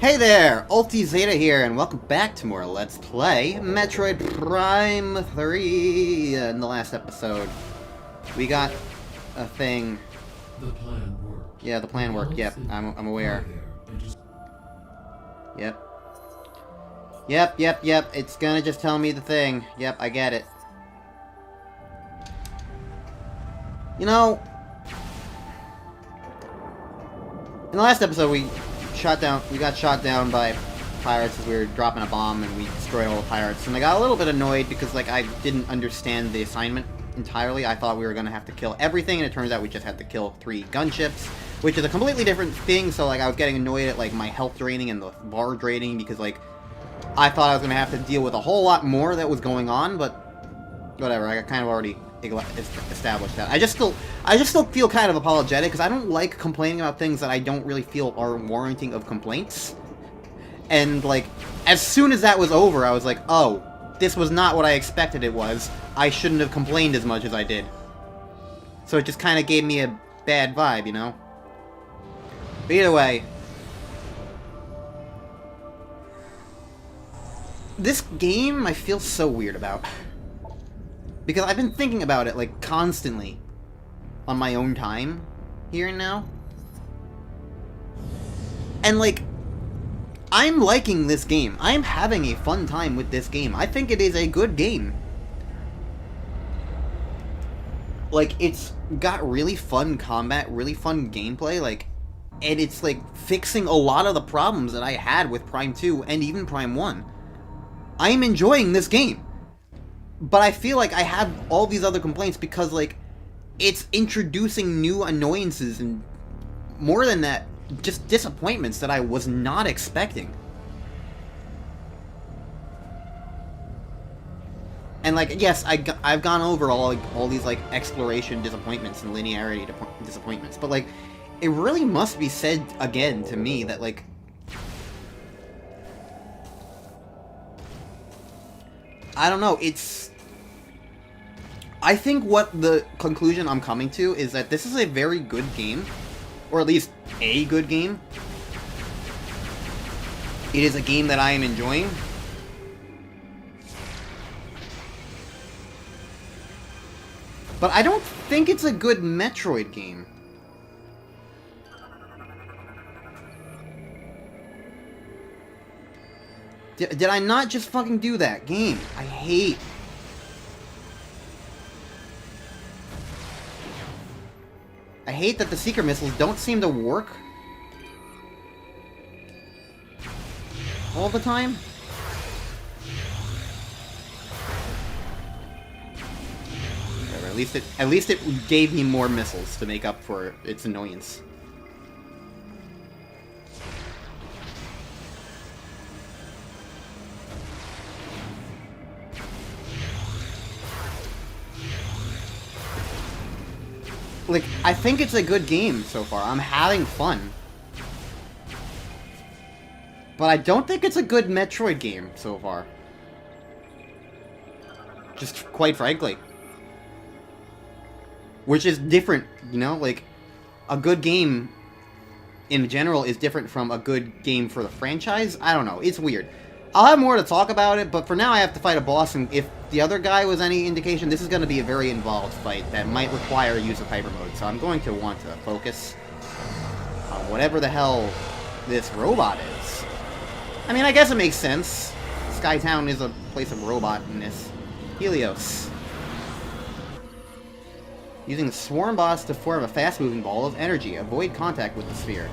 Hey there, Ulti Zeta here, and welcome back to more Let's Play Metroid Prime 3. In the last episode, we got a thing. The plan worked. Yeah, the plan worked. Yep, I'm aware. Yep. Yep. It's gonna just tell me the thing. Yep, I get it. You know, in the last episode, we got shot down by pirates as we were dropping a bomb, and we destroyed all the pirates. And I got a little bit annoyed because, like, I didn't understand the assignment entirely. I thought we were gonna have to kill everything, and it turns out we just had to kill 3 gunships, which is a completely different thing. So, like, I was getting annoyed at, like, my health draining and the bar draining because, like, I thought I was gonna have to deal with a whole lot more that was going on, but whatever. I kind of already established that. I just still feel kind of apologetic because I don't like complaining about things that I don't really feel are warranting of complaints. And, like, as soon as that was over, I was like, oh, this was not what I expected it was. I shouldn't have complained as much as I did. So it just kind of gave me a bad vibe, you know? But either way, this game I feel so weird about. Because I've been thinking about it, like, constantly on my own time here and now. And, like, I'm liking this game. I'm having a fun time with this game. I think it is a good game. Like, it's got really fun combat, really fun gameplay, like, and it's, like, fixing a lot of the problems that I had with Prime 2 and even Prime 1. I'm enjoying this game. But I feel like I have all these other complaints because, like, it's introducing new annoyances and, more than that, just disappointments that I was not expecting. And, like, yes, I've gone over all these, like, exploration disappointments and linearity disappointments, but, like, it really must be said again to me that, like, I don't know, I think what the conclusion I'm coming to is that this is a very good game, or at least a good game. It is a game that I am enjoying. But I don't think it's a good Metroid game. Did I not just fucking do that? Game, I hate... I hate that the secret missiles don't seem to work all the time. Whatever, at least it gave me more missiles to make up for its annoyance. Like, I think it's a good game so far. I'm having fun. But I don't think it's a good Metroid game so far. Just quite frankly. Which is different, you know? Like, a good game in general is different from a good game for the franchise. I don't know. It's weird. I'll have more to talk about it, but for now I have to fight a boss, and if the other guy was any indication, this is going to be a very involved fight that might require use of hyper mode, so I'm going to want to focus on whatever the hell this robot is. I mean, I guess it makes sense. Skytown is a place of robotness. Helios. Using the Swarm Boss to form a fast-moving ball of energy. Avoid contact with the sphere.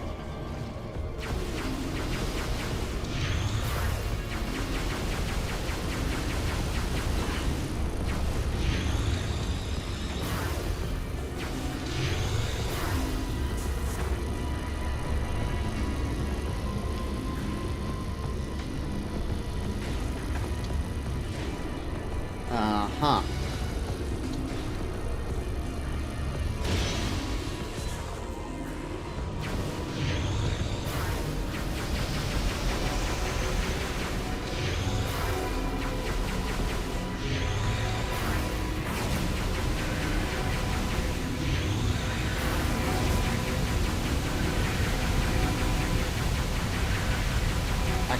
Uh-huh.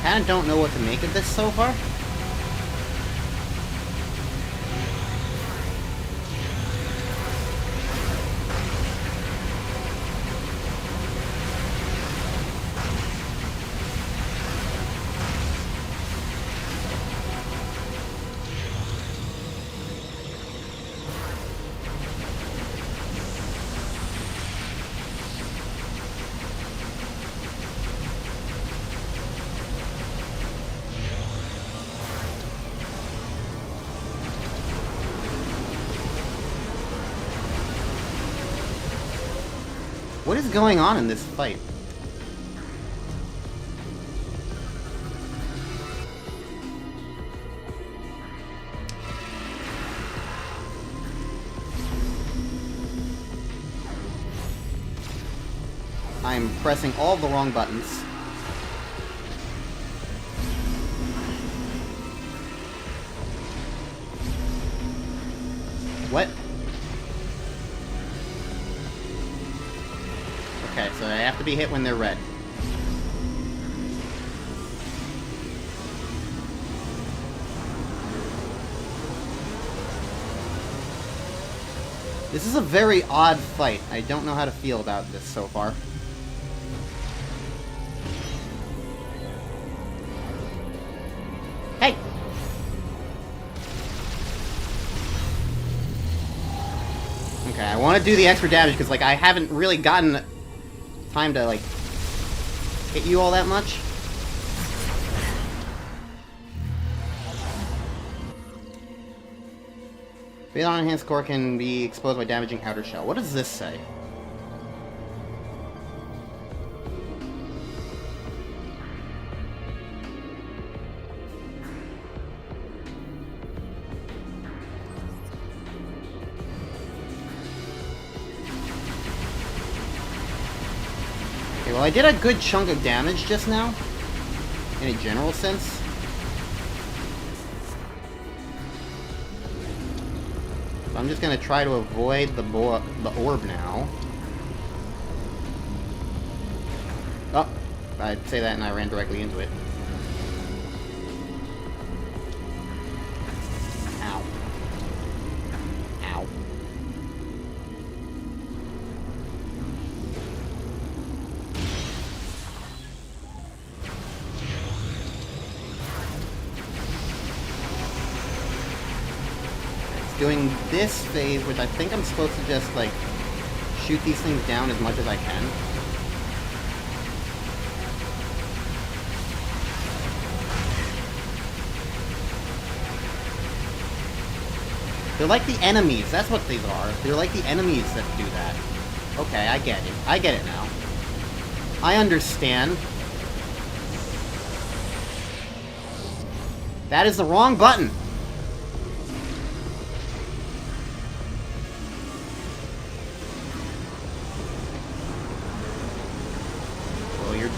kinda don't know what to make of this so far. What is going on in this fight? I'm pressing all the wrong buttons. What? Okay, so they have to be hit when they're red. This is a very odd fight. I don't know how to feel about this so far. Hey! Okay, I want to do the extra damage because, like, I haven't really gotten time to, like, hit you all that much. Being on enhanced core can be exposed by damaging outer shell. What does this say? Okay, well, I did a good chunk of damage just now, in a general sense. So I'm just gonna try to avoid the orb now. Oh, I'd say that and I ran directly into it. Ow. Ow. Doing this phase, which I think I'm supposed to just, like, shoot these things down as much as I can. They're like the enemies, that's what these are. They're like the enemies that do that. Okay, I get it. I get it now. I understand. That is the wrong button!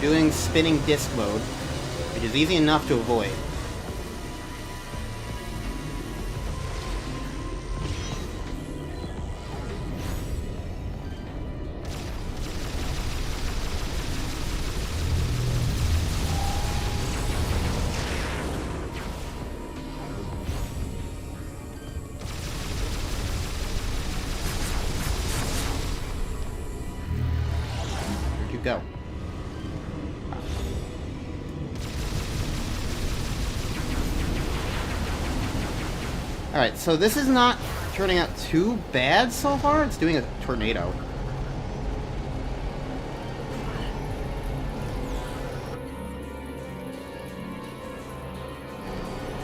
Doing spinning disc mode, which is easy enough to avoid. Where'd you go? Alright, so this is not turning out too bad so far. It's doing a tornado.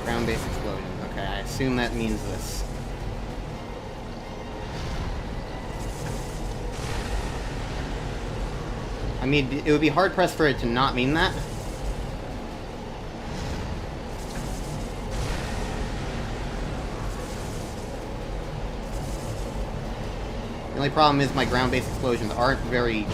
Ground-based explosion. Okay, I assume that means this. I mean, it would be hard-pressed for it to not mean that. The only problem is my ground-based explosions aren't very...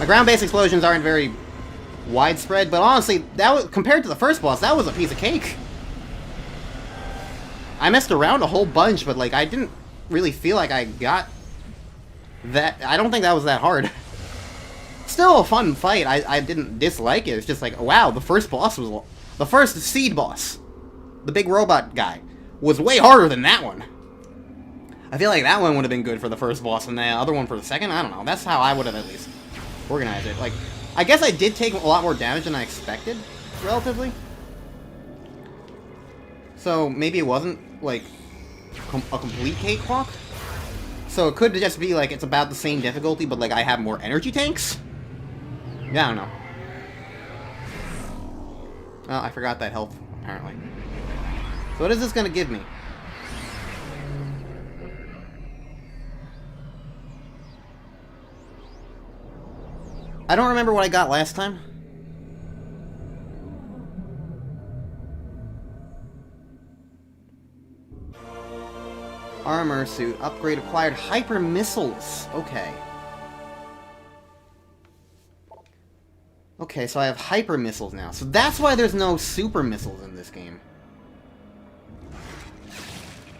My ground-based explosions aren't very widespread, but honestly, that was, compared to the first boss, that was a piece of cake. I messed around a whole bunch, but like I didn't really feel like I got that. I don't think that was that hard. Still a fun fight. I didn't dislike it. It's just like, wow, the first boss was... The first seed boss, the big robot guy, was way harder than that one. I feel like that one would have been good for the first boss and the other one for the second. I don't know. That's how I would have at least organized it. Like, I guess I did take a lot more damage than I expected, relatively. So maybe it wasn't, like, a complete cakewalk. So it could just be, like, it's about the same difficulty, but, like, I have more energy tanks? Yeah, I don't know. Well, I forgot that health, apparently. So what is this gonna give me? I don't remember what I got last time. Armor suit. Upgrade acquired. Hyper missiles. Okay. Okay, so I have hyper missiles now. So that's why there's no super missiles in this game.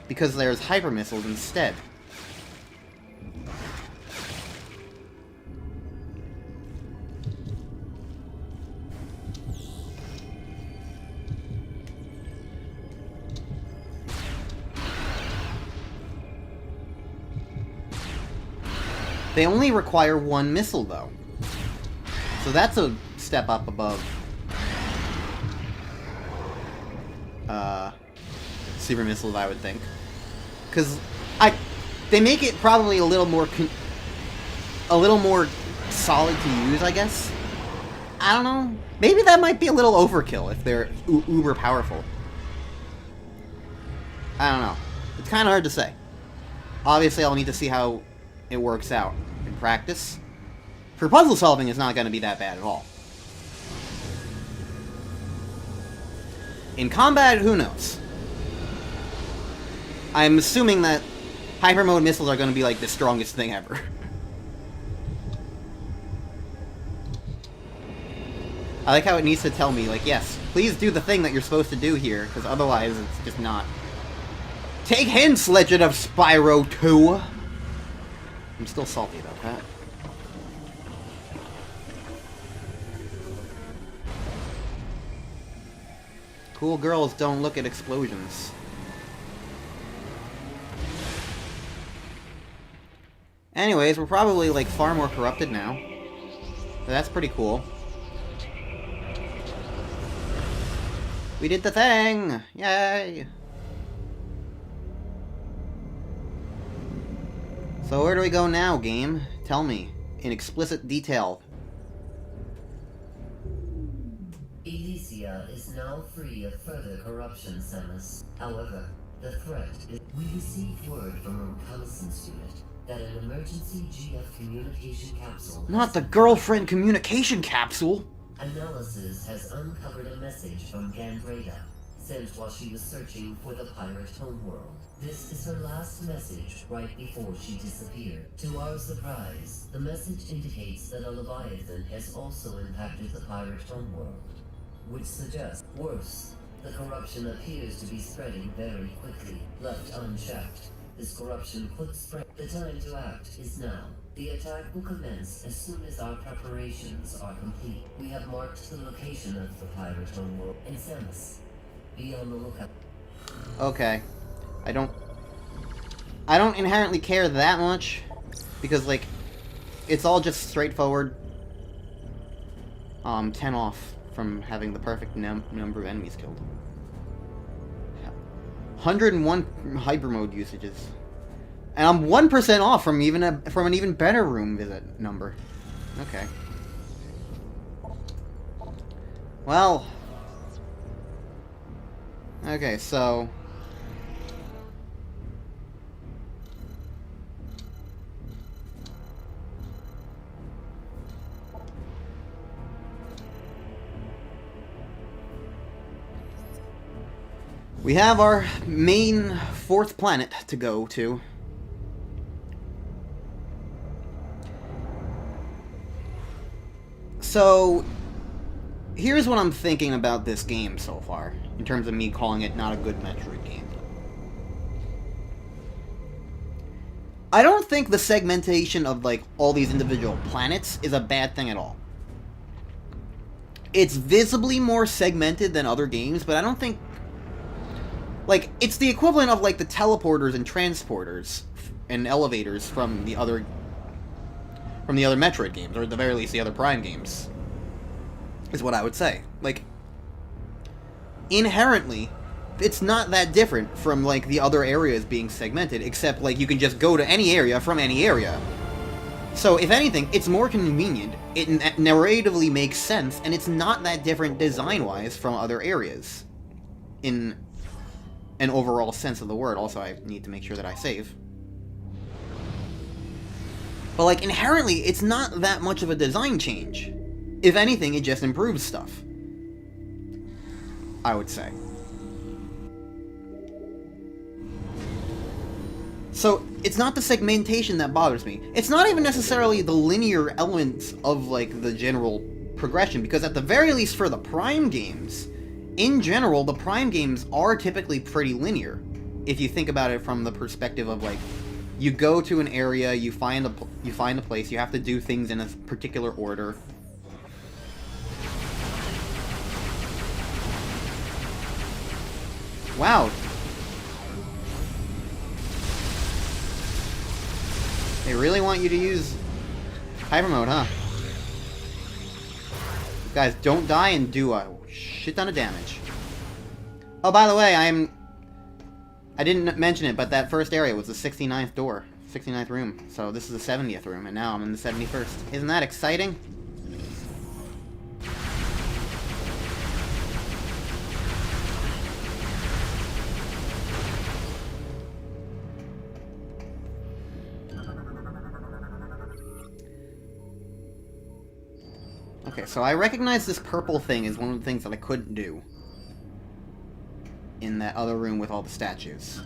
Because there's hyper missiles instead. They only require one missile, though. So that's a step up above super missiles, I would think. Because they make it probably a little more solid to use, I guess. I don't know. Maybe that might be a little overkill if they're uber powerful. I don't know. It's kind of hard to say. Obviously, I'll need to see how it works out in practice. For puzzle solving, it's not going to be that bad at all. In combat, who knows? I'm assuming that hyper mode missiles are going to be like the strongest thing ever. I like how it needs to tell me, like, yes, please do the thing that you're supposed to do here, because otherwise it's just not. Take hints, Legend of Spyro 2! I'm still salty about that. Cool girls don't look at explosions. Anyways, we're probably, like, far more corrupted now. So that's pretty cool. We did the thing! Yay! So where do we go now, game? Tell me, in explicit detail. Elysia is now free of further corruption, Samus. However, the threat is... We received word from a reconnaissance unit that an emergency GF communication capsule... Not the girlfriend communication capsule! Analysis has uncovered a message from Gandreda, sent while she was searching for the pirate homeworld. This is her last message right before she disappeared. To our surprise, the message indicates that a Leviathan has also impacted the pirate homeworld, which suggests worse. The corruption appears to be spreading very quickly. Left unchecked, this corruption could spread. The time to act is now. The attack will commence as soon as our preparations are complete. We have marked the location of the pirate homeworld in Samus. Be on the lookout. Okay. I don't inherently care that much, because, like, it's all just straightforward. 10 off from having the perfect number of enemies killed. 101 hyper mode usages. And I'm 1% off from an even better room visit number. Okay. Well. Okay, so we have our main 4th planet to go to. So, here's what I'm thinking about this game so far, in terms of me calling it not a good Metroid game. I don't think the segmentation of, like, all these individual planets is a bad thing at all. It's visibly more segmented than other games, but I don't think... Like, it's the equivalent of, like, the teleporters and transporters and elevators from the other Metroid games, or at the very least the other Prime games, is what I would say. Like, inherently, it's not that different from, like, the other areas being segmented, except, like, you can just go to any area from any area. So, if anything, it's more convenient, it narratively makes sense, and it's not that different design-wise from other areas. In an overall sense of the word. Also, I need to make sure that I save. But, like, inherently, it's not that much of a design change. If anything, it just improves stuff, I would say. So, it's not the segmentation that bothers me. It's not even necessarily the linear elements of, like, the general progression, because at the very least for the Prime games, in general, the Prime games are typically pretty linear. If you think about it from the perspective of, like, you go to an area, you find a place, you have to do things in a particular order. Wow. They really want you to use Hyper Mode, huh? You guys don't die and do a shit ton of damage. Oh, by the way, I didn't mention it, but that first area was the 69th door. 69th room. So this is the 70th room, and now I'm in the 71st. Isn't that exciting? Okay, so I recognize this purple thing as one of the things that I couldn't do in that other room with all the statues.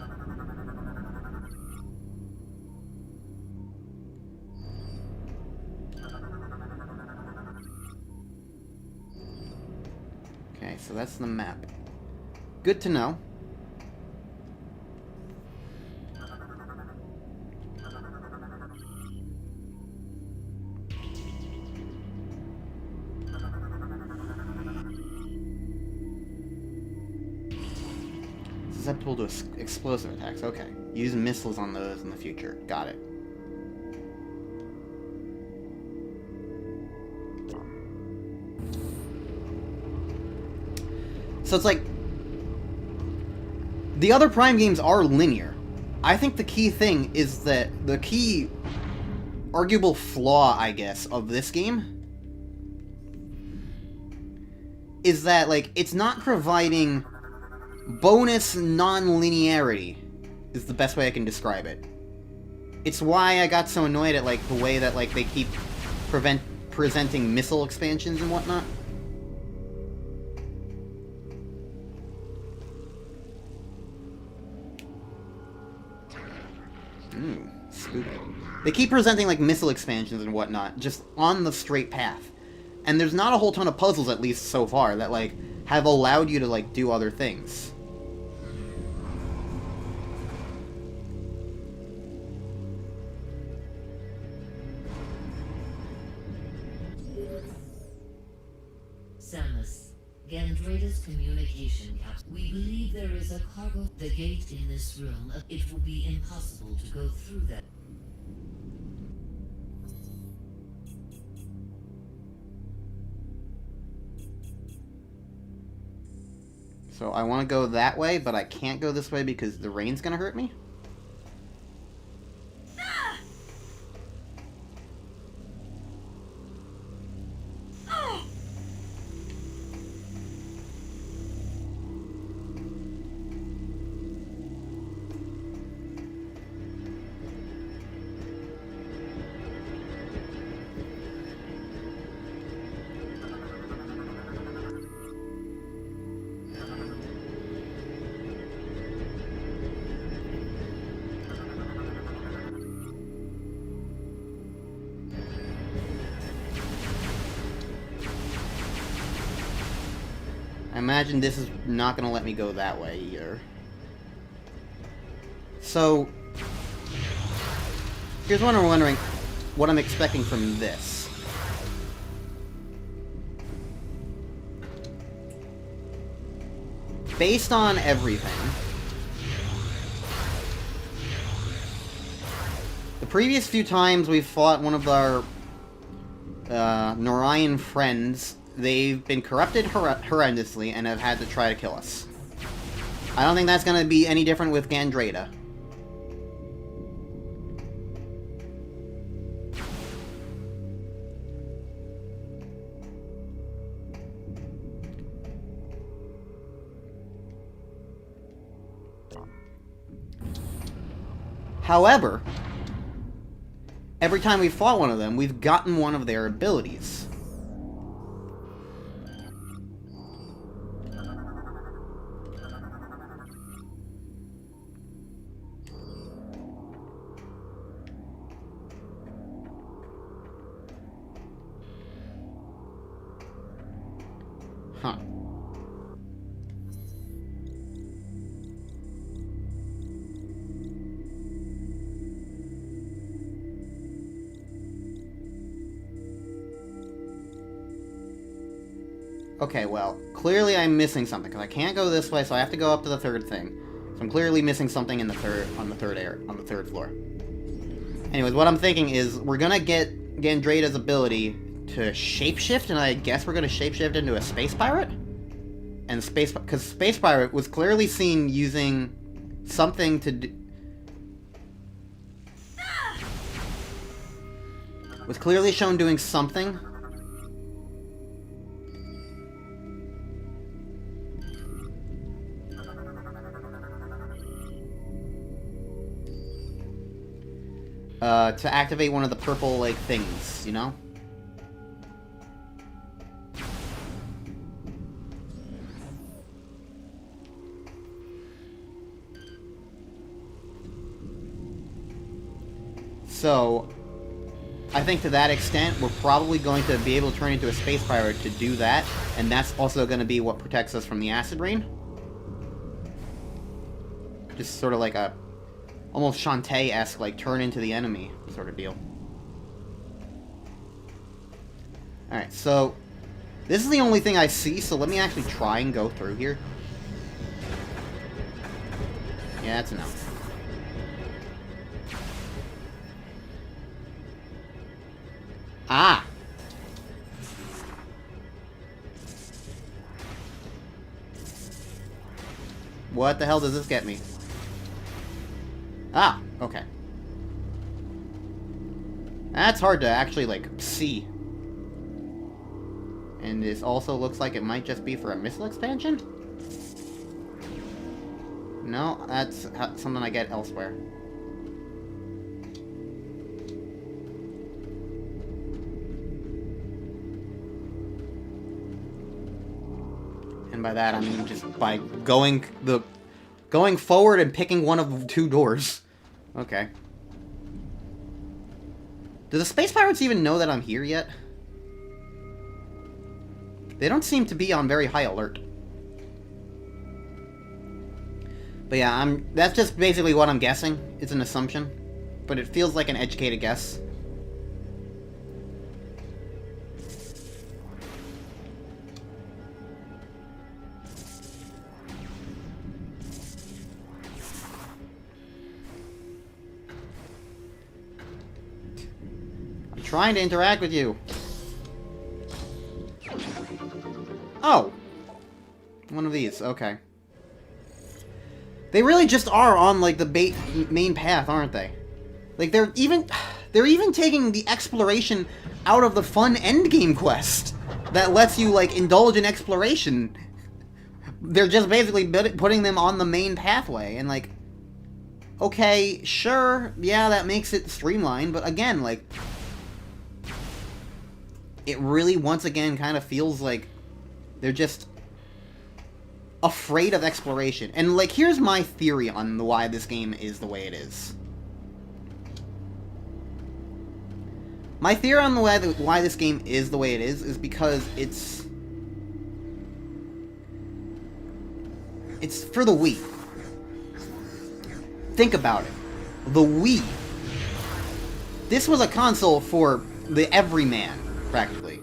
Okay, so that's the map. Good to know. Susceptible to explosive attacks. Okay. Use missiles on those in the future. Got it. So it's like... The other Prime games are linear. I think the key thing is that... The key... arguable flaw, I guess, of this game... is that, like, it's not providing... bonus non-linearity is the best way I can describe it. It's why I got so annoyed at, like, the way that, like, they keep presenting missile expansions and whatnot. Ooh, spooky. They keep presenting, like, missile expansions and whatnot, just on the straight path. And there's not a whole ton of puzzles, at least so far, that, like, have allowed you to, like, do other things. Samus, Gandreda's communication capsule. We believe there is a cargo. The gate in this room. It will be impossible to go through that. So I want to go that way, but I can't go this way because the rain's gonna hurt me? imagine this is not going to let me go that way either. So, here's what I'm wondering, what I'm expecting from this. Based on everything, the previous few times we've fought one of our Norian friends, they've been corrupted horrendously and have had to try to kill us. I don't think that's going to be any different with Gandreda. However, every time we've fought one of them, we've gotten one of their abilities. Huh. Okay, well, clearly I'm missing something, because I can't go this way, so I have to go up to the third thing. So I'm clearly missing something in the on the third floor. Anyways, what I'm thinking is, we're gonna get Gandreda's ability to shapeshift, and I guess we're gonna shapeshift into a space pirate? And because Space Pirate was clearly seen using something to do... was clearly shown doing something... to activate one of the purple, like, things, you know? So, I think to that extent, we're probably going to be able to turn into a space pirate to do that, and that's also going to be what protects us from the acid rain. Just sort of like a almost Shantae-esque, like, turn into the enemy sort of deal. Alright, so this is the only thing I see, so let me actually try and go through here. Yeah, that's enough. Ah! What the hell does this get me? Ah, okay. That's hard to actually, like, see. And this also looks like it might just be for a missile expansion? No, that's something I get elsewhere. And by that I mean just by going forward and picking one of two doors. Okay. Do the space pirates even know that I'm here yet? They don't seem to be on very high alert. But yeah, that's just basically what I'm guessing. It's an assumption. But it feels like an educated guess. Trying to interact with you. Oh. One of these, okay. They really just are on, like, the main path, aren't they? Like, they're even taking the exploration out of the fun endgame quest that lets you, like, indulge in exploration. They're just basically putting them on the main pathway, and, like, okay, sure, yeah, that makes it streamlined, but again, like, it really, once again, kind of feels like they're just afraid of exploration. And, like, here's my theory on why this game is the way it is. My theory on why this game is the way it is because it's... It's for the Wii. Think about it. The Wii. This was a console for the everyman, practically.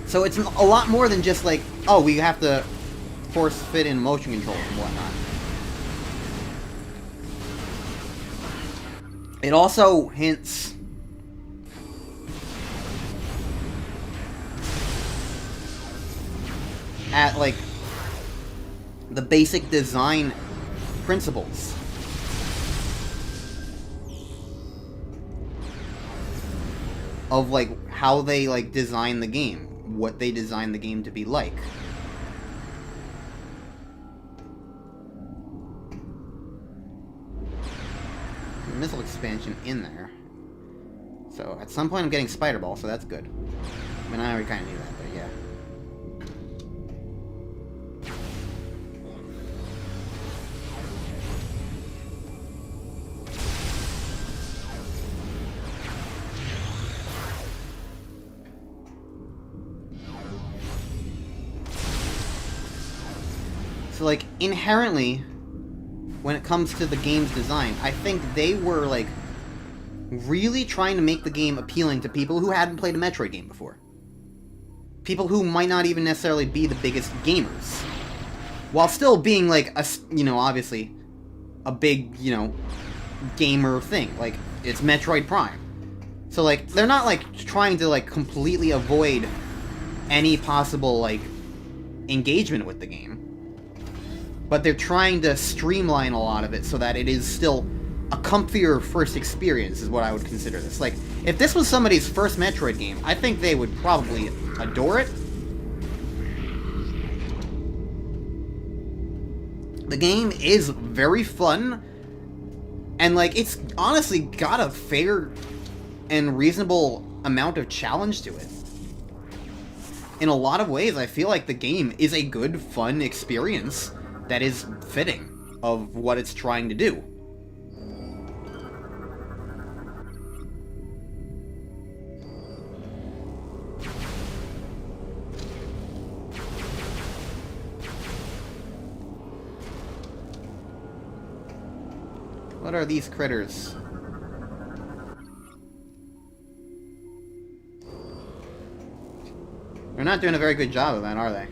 So it's a lot more than just like, oh, we have to force fit in motion controls and whatnot. It also hints at, like, the basic design principles. Of, like, how they, like, design the game. What they design the game to be like. Missile expansion in there. So, at some point I'm getting Spider Ball, so that's good. I mean, I already kind of knew that, but yeah. So, like, inherently, when it comes to the game's design, I think they were, like, really trying to make the game appealing to people who hadn't played a Metroid game before. People who might not even necessarily be the biggest gamers. While still being, like, a, you know, obviously, a big, you know, gamer thing. Like, it's Metroid Prime. So, like, they're not, like, trying to, like, completely avoid any possible, like, engagement with the game. But they're trying to streamline a lot of it so that it is still a comfier first experience, is what I would consider this. Like, if this was somebody's first Metroid game, I think they would probably adore it. The game is very fun, and, like, it's honestly got a fair and reasonable amount of challenge to it. In a lot of ways, I feel like the game is a good, fun experience that is fitting of what it's trying to do. What are these critters? They're not doing a very good job of that, are they?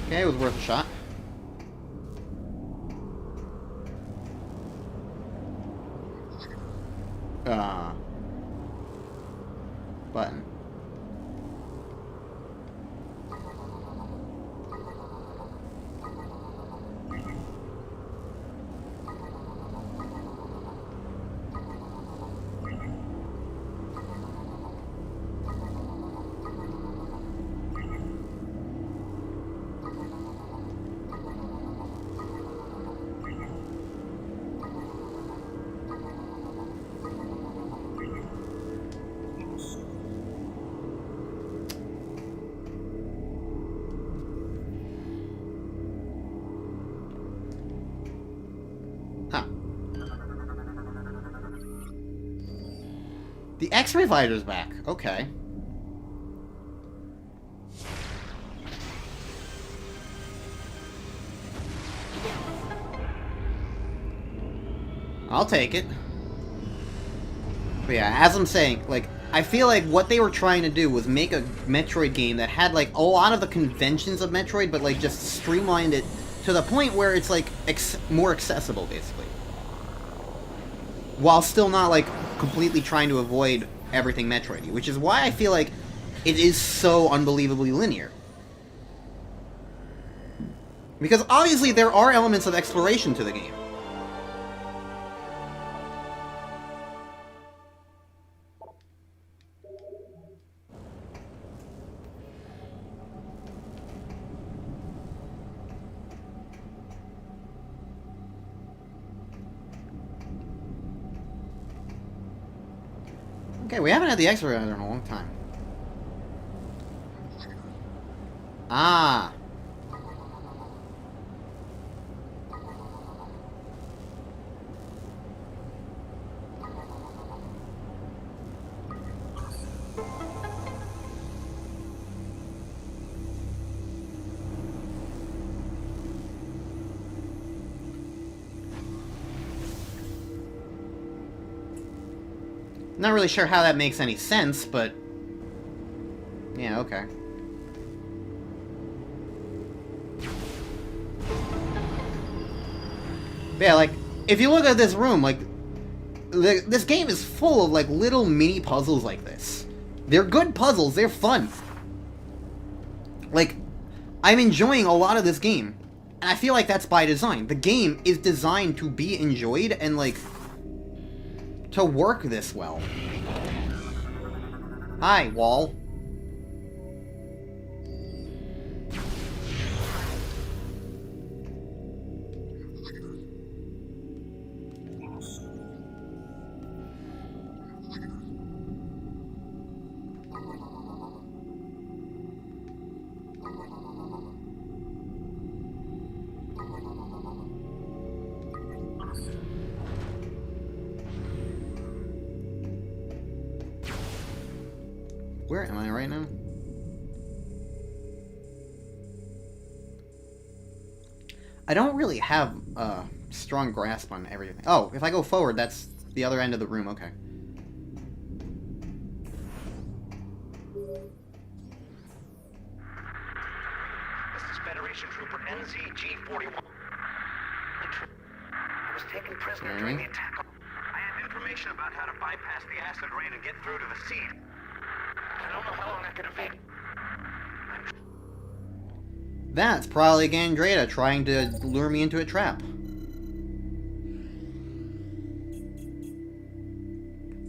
Okay, it was worth a shot. Button. The X-ray fighter's back. Okay. I'll take it. But yeah, as I'm saying, like, I feel like what they were trying to do was make a Metroid game that had, like, a lot of the conventions of Metroid, but, like, just streamlined it to the point where it's, like, more accessible, basically. While still not, like, completely trying to avoid everything Metroid-y, which is why I feel like it is so unbelievably linear. Because obviously there are elements of exploration to the game. Okay, we haven't had the X-ray in a long time. Ah. Not really sure how that makes any sense, but... yeah, okay. But yeah, like, if you look at this room, like, this game is full of, like, little mini puzzles like this. They're good puzzles, they're fun. Like, I'm enjoying a lot of this game. And I feel like that's by design. The game is designed to be enjoyed and, like, to work this well. Hi, wall. Where am I right now? I don't really have a strong grasp on everything. Oh, if I go forward, that's the other end of the room. Okay. This is Federation Trooper NZG-41. I was taken prisoner during the attack. I have information about how to bypass the acid rain and get through to the seed. I don't know how long that could have been. That's probably Gandreda trying to lure me into a trap.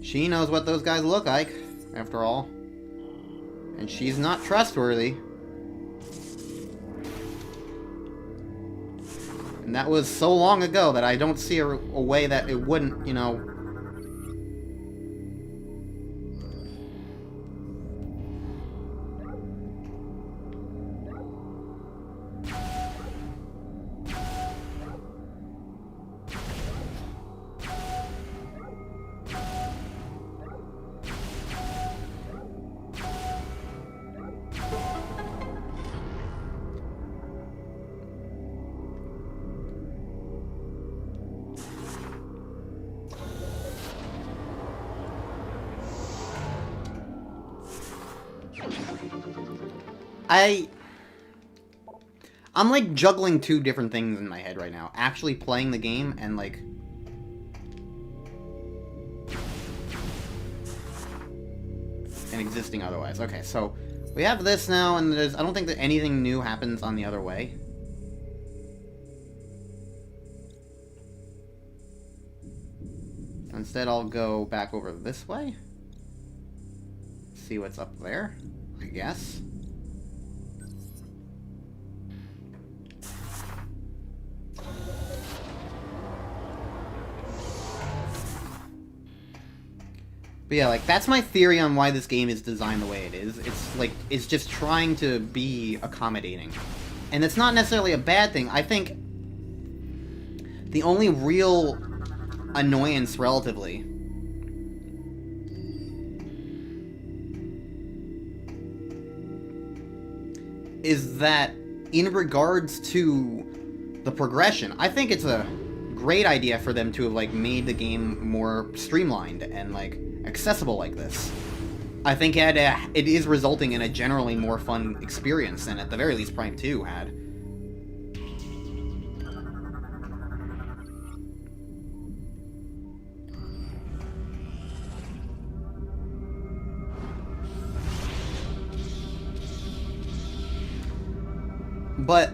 She knows what those guys look like, after all. And she's not trustworthy. And that was so long ago that I don't see a way that it wouldn't, you know... I'm like juggling two different things in my head right now. Actually playing the game and like... and existing otherwise. Okay, so we have this now, and I don't think that anything new happens on the other way. Instead, I'll go back over this way. See what's up there, I guess. But yeah, like, that's my theory on why this game is designed the way it is. It's, like, it's just trying to be accommodating. And it's not necessarily a bad thing. I think the only real annoyance, relatively, is that in regards to the progression, I think it's a great idea for them to have, like, made the game more streamlined and, like, accessible like this. I think it is resulting in a generally more fun experience than, at the very least, Prime 2 had. But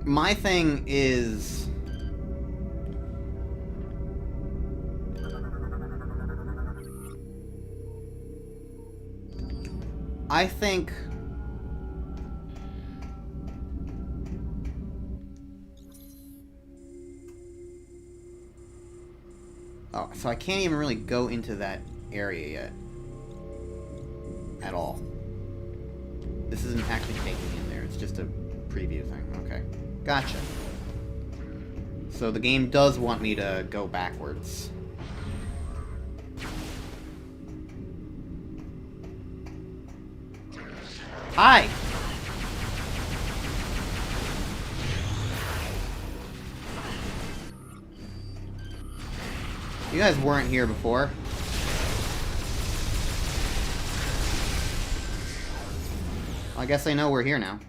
my thing is... I think... oh, so I can't even really go into that area yet. At all. This isn't actually taking me in there. it's just a preview thing. Okay. Gotcha. So the game does want me to go backwards. Hi! You guys weren't here before. I guess I know we're here now.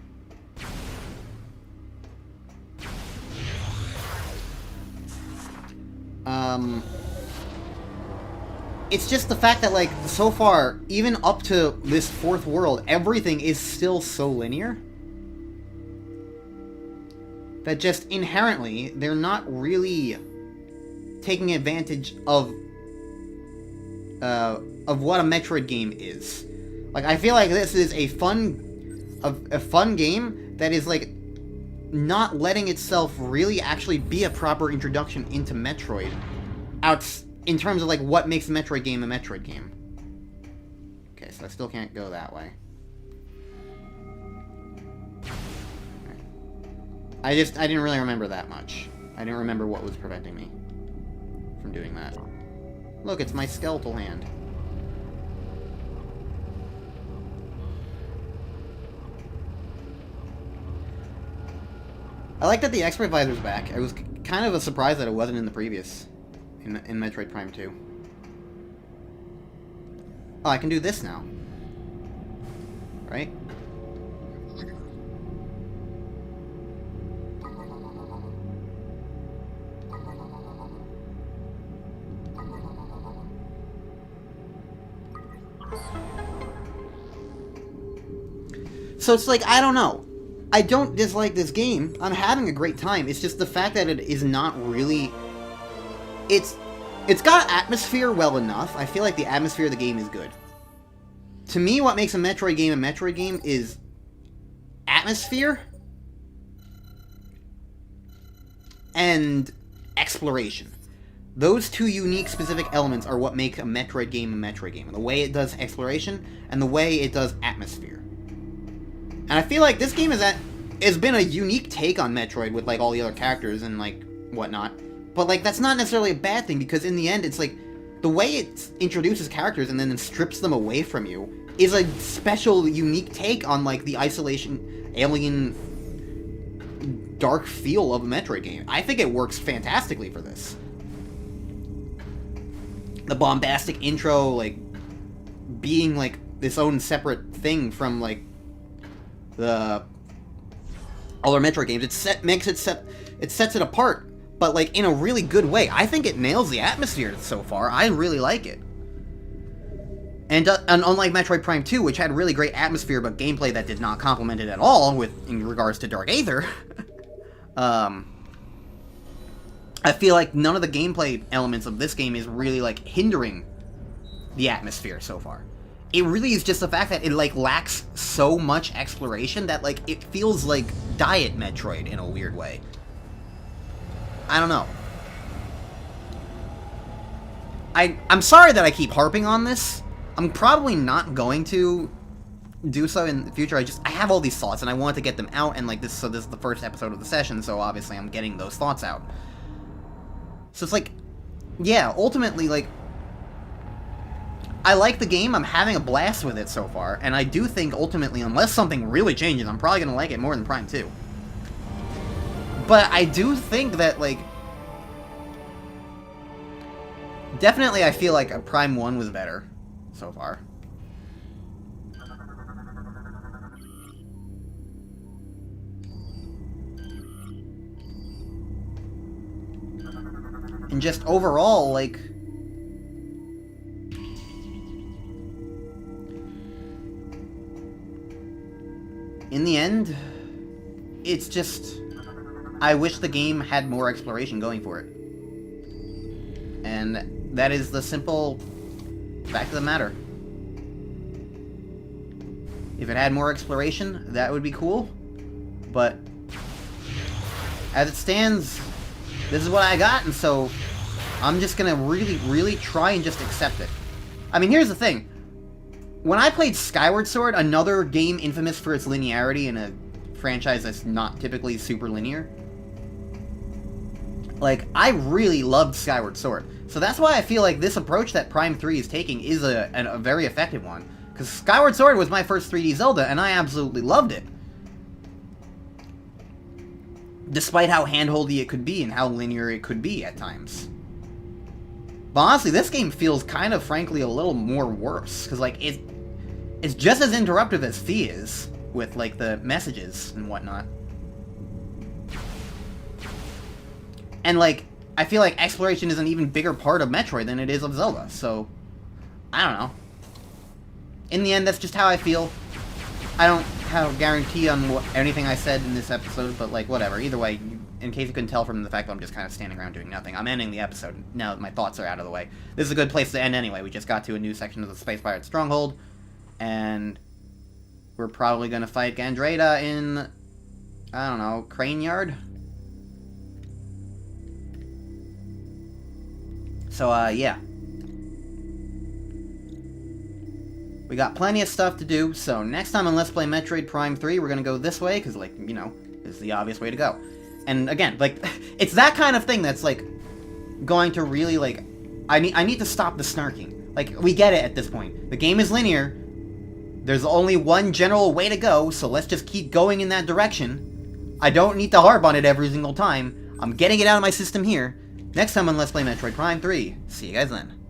It's just the fact that, like, so far, even up to this fourth world, everything is still so linear. That just inherently, they're not really taking advantage of what a Metroid game is. Like, I feel like this is a fun game that is, like, not letting itself really actually be a proper introduction into Metroid. In terms of, like, what makes a Metroid game a Metroid game. Okay, so I still can't go that way. I didn't really remember that much. I didn't remember what was preventing me from doing that. Look, it's my skeletal hand. I like that the expert advisor's back. It was kind of a surprise that it wasn't in the previous, in Metroid Prime 2. Oh, I can do this now. Right? So it's like, I don't know. I don't dislike this game. I'm having a great time. It's just the fact that it is not really... It's got atmosphere well enough. I feel like the atmosphere of the game is good. To me, what makes a Metroid game is atmosphere and exploration. Those two unique specific elements are what make a Metroid game a Metroid game. The way it does exploration and the way it does atmosphere. And I feel like this game has been a unique take on Metroid with, like, all the other characters and, like, whatnot. But, like, that's not necessarily a bad thing, because in the end, it's like, the way it introduces characters and then strips them away from you is a special, unique take on, like, the isolation, alien, dark feel of a Metroid game. I think it works fantastically for this. The bombastic intro, like, being, like, this own separate thing from, like, the other Metroid games. It sets it apart, but, like, in a really good way. I think it nails the atmosphere so far. I really like it. And unlike Metroid Prime 2, which had really great atmosphere but gameplay that did not complement it at all in regards to Dark Aether, I feel like none of the gameplay elements of this game is really, like, hindering the atmosphere so far. It really is just the fact that it, like, lacks so much exploration that, like, it feels like Diet Metroid in a weird way. I don't know. I'm sorry that I keep harping on this. I'm probably not going to do so in the future. I have all these thoughts, and I want to get them out, and, like, this is the first episode of the session, so obviously I'm getting those thoughts out. So it's like, yeah, ultimately, like, I like the game, I'm having a blast with it so far, and I do think, ultimately, unless something really changes, I'm probably gonna like it more than Prime 2. But I do think that, like, definitely I feel like a Prime 1 was better so far. And just overall, like, in the end, it's just, I wish the game had more exploration going for it. And that is the simple fact of the matter. If it had more exploration, that would be cool. But as it stands, this is what I got, and so I'm just gonna really, really try and just accept it. I mean, here's the thing. When I played Skyward Sword, another game infamous for its linearity and franchise that's not typically super linear. Like, I really loved Skyward Sword. So that's why I feel like this approach that Prime 3 is taking is a very effective one. Because Skyward Sword was my first 3D Zelda, and I absolutely loved it. Despite how handholdy it could be and how linear it could be at times. But honestly, this game feels kind of, frankly, a little more worse. Because, like, it's just as interruptive as Fee is, with, like, the messages and whatnot. And, like, I feel like exploration is an even bigger part of Metroid than it is of Zelda, so... I don't know. In the end, that's just how I feel. I don't have a guarantee on anything I said in this episode, but, like, whatever. Either way, in case you couldn't tell from the fact that I'm just kind of standing around doing nothing, I'm ending the episode now that my thoughts are out of the way. This is a good place to end anyway. We just got to a new section of the Space Pirate Stronghold, and we're probably going to fight Gandreda in, I don't know, Crane Yard? So, yeah. We got plenty of stuff to do, so next time on Let's Play Metroid Prime 3, we're gonna go this way, because, like, you know, this is the obvious way to go. And, again, like, it's that kind of thing that's, like, going to really, like, I need to stop the snarking. Like, we get it at this point. The game is linear. There's only one general way to go, so let's just keep going in that direction. I don't need to harp on it every single time. I'm getting it out of my system here. Next time on Let's Play Metroid Prime 3. See you guys then.